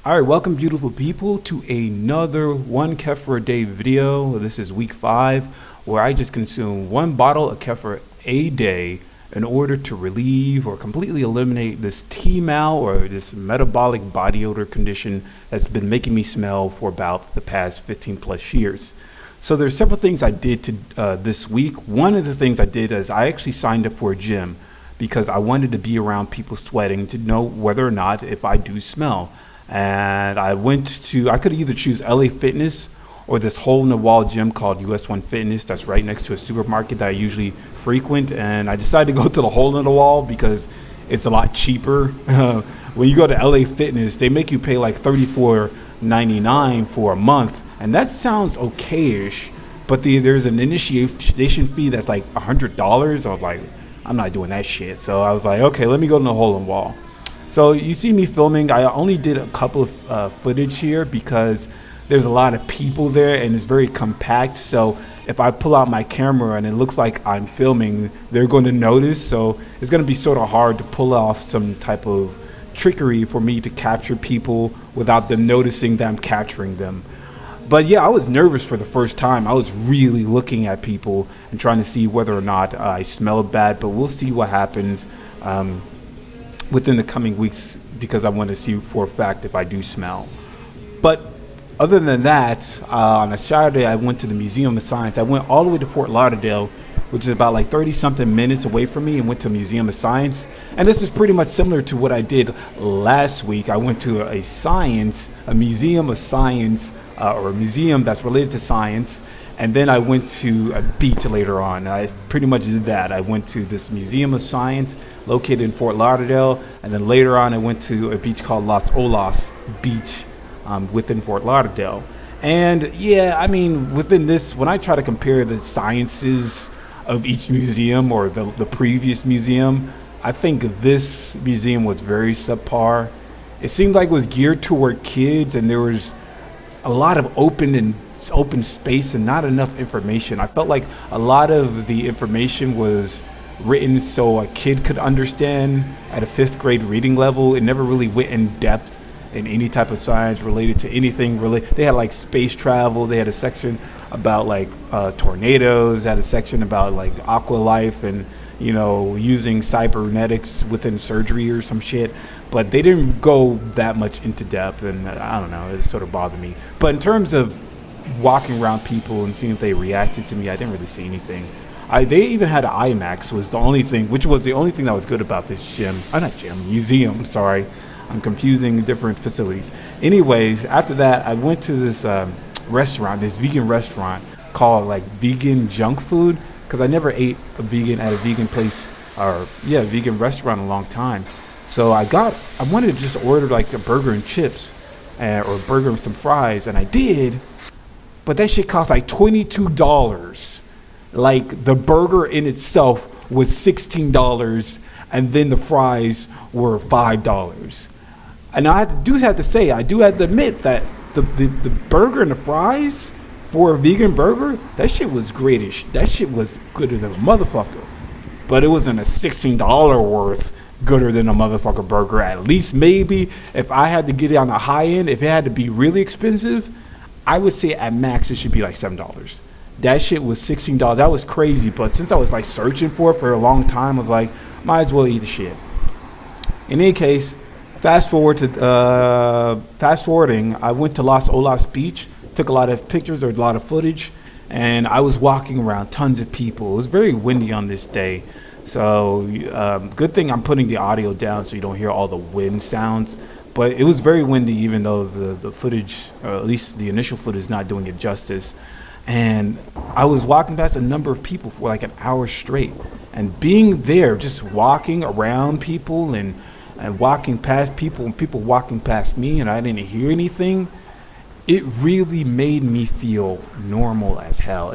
All right, welcome, beautiful people, to another one Kefir a day video. This is week 5, where I just consume one bottle of Kefir a day in order to relieve or completely eliminate this T-mal or this metabolic body odor condition that's been making me smell for about the past 15 plus years. So there's several things I did this week. One of the things I did is I actually signed up for a gym because I wanted to be around people sweating to know whether or not if I do smell. And I could either choose LA Fitness or this hole in the wall gym called US One Fitness that's right next to a supermarket that I usually frequent. And I decided to go to the hole in the wall because it's a lot cheaper. When you go to LA Fitness, they make you pay like $34.99 for a month. And that sounds okay-ish, but there's an initiation fee that's like $100. I was like, I'm not doing that shit. So I was like, okay, let me go to the hole in the wall. So you see me filming. I only did a couple of footage here because there's a lot of people there and it's very compact. So if I pull out my camera and it looks like I'm filming, they're going to notice. So it's going to be sort of hard to pull off some type of trickery for me to capture people without them noticing that I'm capturing them. But yeah, I was nervous for the first time. I was really looking at people and trying to see whether or not I smelled bad. But we'll see what happens within the coming weeks because I want to see for a fact if I do smell. But other than that, on a Saturday I went to the Museum of Science. I went all the way to Fort Lauderdale, which is about like 30 something minutes away from me, and went to a Museum of Science. And this is pretty much similar to what I did last week. I went to a museum of science, or a museum that's related to science. And then I went to a beach later on. I pretty much did that. I went to this Museum of Science located in Fort Lauderdale. And then later on, I went to a beach called Las Olas Beach within Fort Lauderdale. And yeah, I mean, within this, when I try to compare the sciences of each museum or the previous museum, I think this museum was very subpar. It seemed like it was geared toward kids, and there was a lot of open space and not enough information. I felt like a lot of the information was written so a kid could understand at a 5th grade reading level. It never really went in depth in any type of science related to anything. They had like space travel. They had a section about like tornadoes. They had a section about like aqua life and using cybernetics within surgery or some shit. But they didn't go that much into depth, and I don't know, it sort of bothered me. But in terms of walking around people and seeing if they reacted to me, I didn't really see anything. They even had an IMAX, which was the only thing that was good about this museum, sorry. I'm confusing different facilities. Anyways, after that, I went to this restaurant, this vegan restaurant called like Vegan Junk Food, because I never ate a vegan place vegan restaurant in a long time. So I wanted to just order like a burger and chips or a burger and some fries, and I did, but that shit cost like $22. Like the burger in itself was $16, and then the fries were $5. And I do have to admit that the burger and the fries for a vegan burger, that shit was greatish. That shit was gooder than a motherfucker. But it wasn't a $16 worth gooder than a motherfucker burger. At least maybe if I had to get it on the high end, if it had to be really expensive, I would say at max it should be like $7. That shit was $16. That was crazy. But since I was like searching for it for a long time, I was like, might as well eat the shit. In any case, fast forwarding, I went to Las Olas Beach, took a lot of pictures or a lot of footage, and I was walking around, tons of people. It was very windy on this day. So good thing I'm putting the audio down so you don't hear all the wind sounds. But it was very windy, even though the footage, or at least the initial footage, is not doing it justice. And I was walking past a number of people for like an hour straight. And being there, just walking around people and walking past people and people walking past me and I didn't hear anything, it really made me feel normal as hell.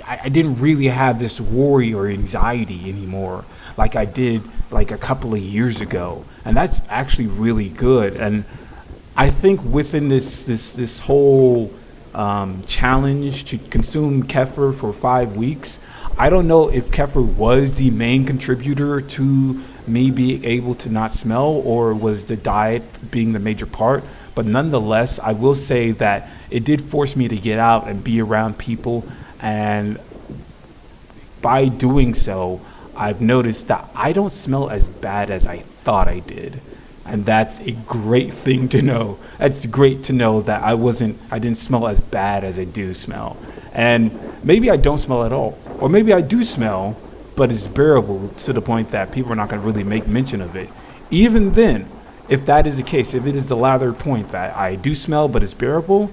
I didn't really have this worry or anxiety anymore like I did like a couple of years ago. And that's actually really good. And I think within this whole challenge to consume kefir for 5 weeks, I don't know if kefir was the main contributor to me being able to not smell, or was the diet being the major part? But nonetheless, I will say that it did force me to get out and be around people, and by doing so, I've noticed that I don't smell as bad as I thought I did. And that's a great thing to know. It's great to know that I didn't smell as bad as I do smell. And maybe I don't smell at all. Or maybe I do smell, but it's bearable to the point that people are not going to really make mention of it. Even then, if that is the case, if it is the latter point that I do smell, but it's bearable,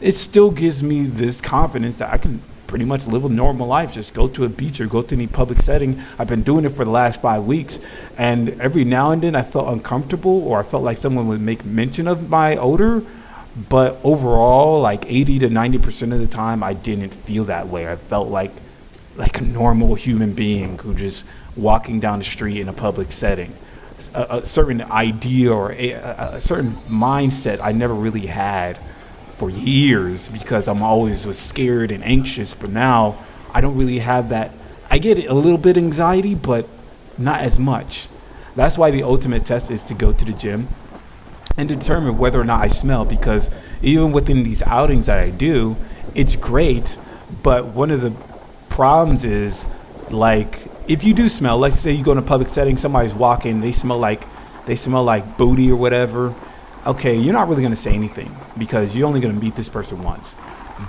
it still gives me this confidence that I can pretty much live a normal life. Just go to a beach or go to any public setting. I've been doing it for the last 5 weeks, and every now and then I felt uncomfortable, or I felt like someone would make mention of my odor. But overall, like 80 to 90% of the time, I didn't feel that way. I felt like a normal human being who just walking down the street in a public setting. A certain idea or a certain mindset I never really had for years, because I'm always was scared and anxious. But now I don't really have that. I get a little bit anxiety, but not as much. That's why the ultimate test is to go to the gym and determine whether or not I smell, because even within these outings that I do, it's great. But one of the problems is, like, if you do smell, let's say you go in a public setting, somebody's walking, they smell like booty or whatever. Okay, you're not really going to say anything because you're only going to meet this person once.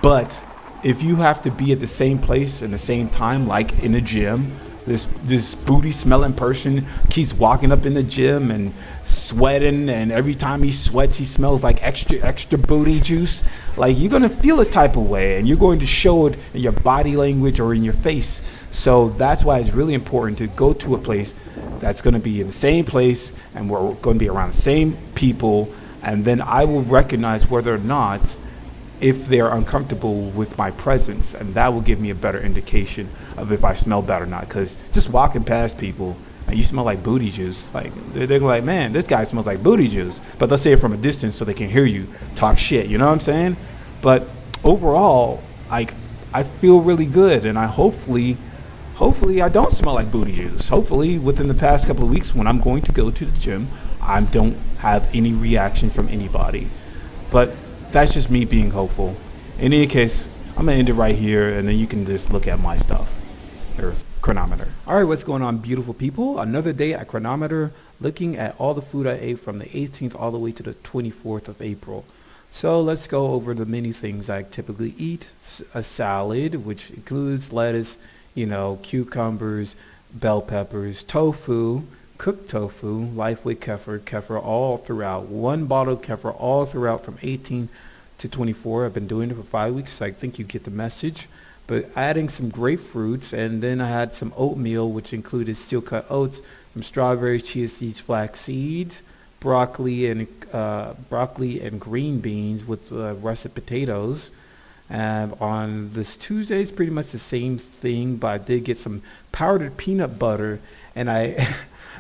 But if you have to be at the same place in the same time, like in a gym, this booty smelling person keeps walking up in the gym and sweating, and every time he sweats he smells like extra booty juice. Like, you're going to feel a type of way, and you're going to show it in your body language or in your face. So that's why it's really important to go to a place that's going to be in the same place, and we're going to be around the same people, and then I will recognize whether or not if they're uncomfortable with my presence, and that will give me a better indication of if I smell bad or not. Because just walking past people and you smell like booty juice, like they're like, man, this guy smells like booty juice. But they'll say it from a distance so they can hear you talk shit. You know what I'm saying? But overall, like, I feel really good, and hopefully I don't smell like booty juice. Hopefully within the past couple of weeks when I'm going to go to the gym, I don't have any reaction from anybody. But that's just me being hopeful. In any case, I'm going to end it right here, and then you can just look at my stuff, or chronometer. All right, what's going on, beautiful people? Another day at chronometer, looking at all the food I ate from the 18th all the way to the 24th of April. So let's go over the many things I typically eat. A salad, which includes lettuce, cucumbers, bell peppers, tofu, cooked tofu, Lifeway kefir all throughout. One bottle of kefir all throughout from 18 to 24. I've been doing it for 5 weeks, so I think you get the message. But adding some grapefruits, and then I had some oatmeal, which included steel-cut oats, some strawberries, chia seeds, flax seeds, broccoli and green beans with russet potatoes. And on this Tuesday, it's pretty much the same thing, but I did get some powdered peanut butter, and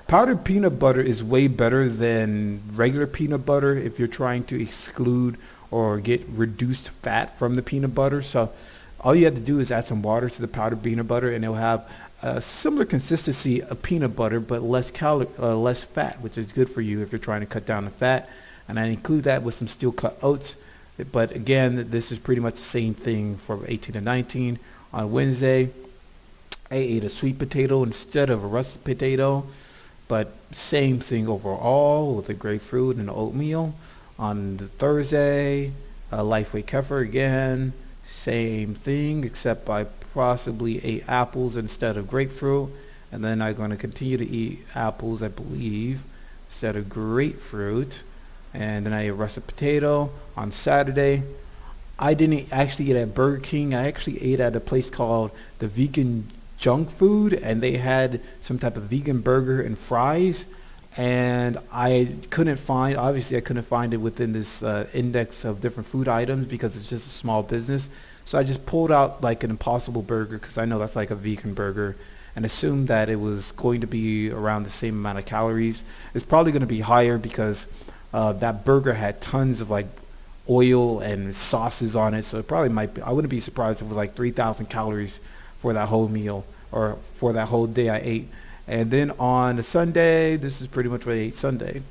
powdered peanut butter is way better than regular peanut butter if you're trying to exclude or get reduced fat from the peanut butter. So all you have to do is add some water to the powdered peanut butter, and it'll have a similar consistency of peanut butter, but less fat, which is good for you if you're trying to cut down the fat. And I include that with some steel-cut oats. But again, this is pretty much the same thing from 18 to 19. On Wednesday, I ate a sweet potato instead of a russet potato, but same thing overall with the grapefruit and the oatmeal. On the Thursday, Lifeway kefir again, same thing, except I possibly ate apples instead of grapefruit. And then I'm going to continue to eat apples, I believe, instead of grapefruit. And then I ate russet potato. On Saturday, I didn't actually eat at Burger King. I actually ate at a place called the Vegan Junk Food, and they had some type of vegan burger and fries. And I couldn't find it within this index of different food items because it's just a small business. So I just pulled out like an Impossible Burger, because I know that's like a vegan burger, and assumed that it was going to be around the same amount of calories. It's probably going to be higher because that burger had tons of like oil and sauces on it, so it probably might be. I wouldn't be surprised if it was like 3,000 calories for that whole meal, or for that whole day I ate. And then on Sunday, this is pretty much what I ate Sunday.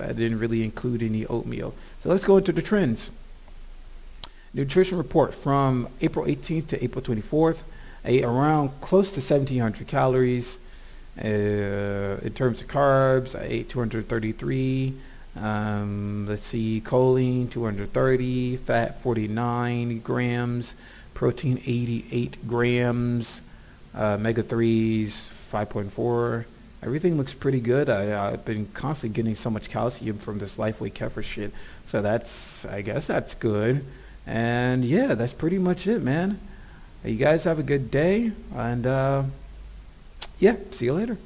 I didn't really include any oatmeal. So let's go into the trends. Nutrition report from April 18th to April 24th. I ate around close to 1,700 calories. In terms of carbs, I ate 233. Let's see, choline 230, fat 49 grams, protein 88 grams, omega 3s 5.4. Everything looks pretty good. I've been constantly getting so much calcium from this Lifeway Kefir shit. So I guess that's good. And yeah, that's pretty much it, man. You guys have a good day. And yeah, see you later.